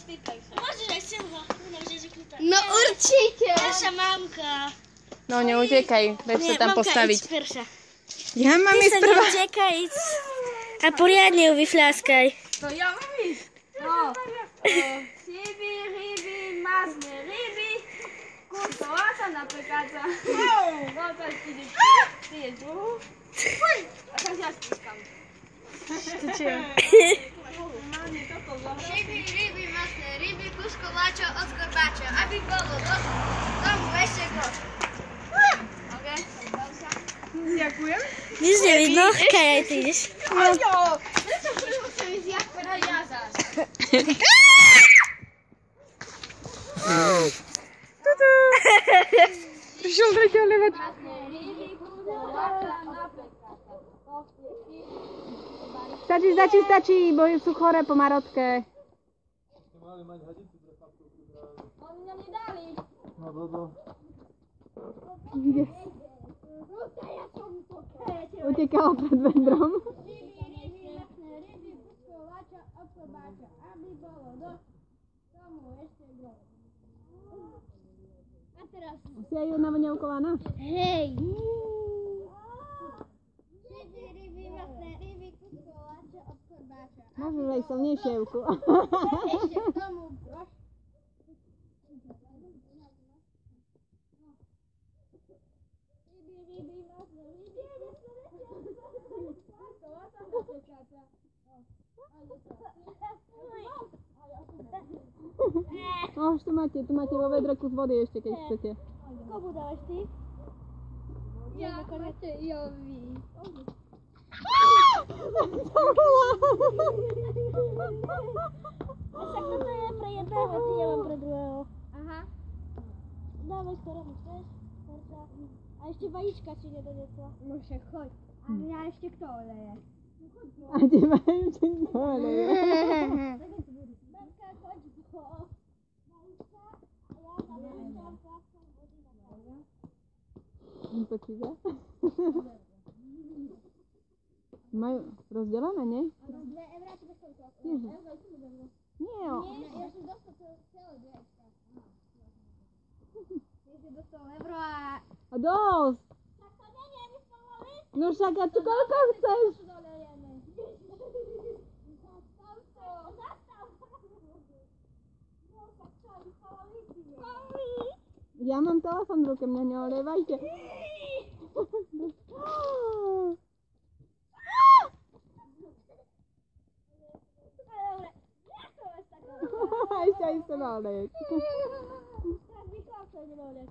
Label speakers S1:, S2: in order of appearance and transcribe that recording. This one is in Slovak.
S1: spýtaj sa. Môžeš aj silno.
S2: No určite.
S1: Perša, mamka.
S3: No neutekaj, daj sa tam postaviť.
S1: Mamka, Perša.
S3: Ja mám ísť prvá.
S1: Neutekaj. A poriadne ju vyfľaskaj.
S2: To ja mám ísť. No. Ryby, masné ryby. Kurkováca na pekáca. No to ideš. Ty je tu. A teraz ja spískam. Ryby, masné ryby, kuskováča od korbáča. Aby bolo dosť, tomu ešte groš. OK, dal sa. Ďakujem.
S1: Nič nevidno, kaj aj ty ideš.
S2: Ajo! Prečo chcem ísť jak pera ja zás?
S3: Prišiel tretí olievač. Stačí, bo sú choré po marotke.
S2: Oni nám nedali.
S4: No dodo.
S3: Utekala pred vedrom.
S2: Ryby, kuskováča od korbáča. Aby bolo dosť, tomu ešte groš. A teraz...
S3: Si aj jedna voňavkovaná?
S2: Hej! Ryby, masné ryby, kuskováča od korbáča.
S3: Môžeš aj silnejšievku.
S2: Ešte k tomu groš. Ryby, masné ryby, kuskováča od korbáča.
S3: No už tu máte vo vedre kus vody ešte, keď chcete.
S1: Komu dávaš ty?
S2: Ja, Matejovi.
S1: Však toto je pre jedného, ty ja mám pre druhého.
S2: Aha.
S1: Dávaj, ktorému chceš. Perša. A ešte vajíčka si nedoniesla.
S2: No však choď. A mňa ešte kto oleje?
S3: A teba ešte dole.
S1: Berka, choď do vajíčka. A ja tam pláskam vody na kávu.
S3: Počíta? Majú rozdelené, nie?
S2: 2 eurá ti bez toho.
S3: Nie, jo.
S2: Ja som dostal celé 2 eurá. Ja som dostal euro a...
S3: A dosť.
S2: Tak to nie je, my sme mali.
S3: No však a tu koľko chceš?
S2: Dolejeme. Zastav to. Zastav. No tak čo, vyspávali si nie.
S3: Ja mám telefon v ruke, mňa neolejvajte. Ešte aj sa oleješ.
S1: Tak vychádzaj, nemohli.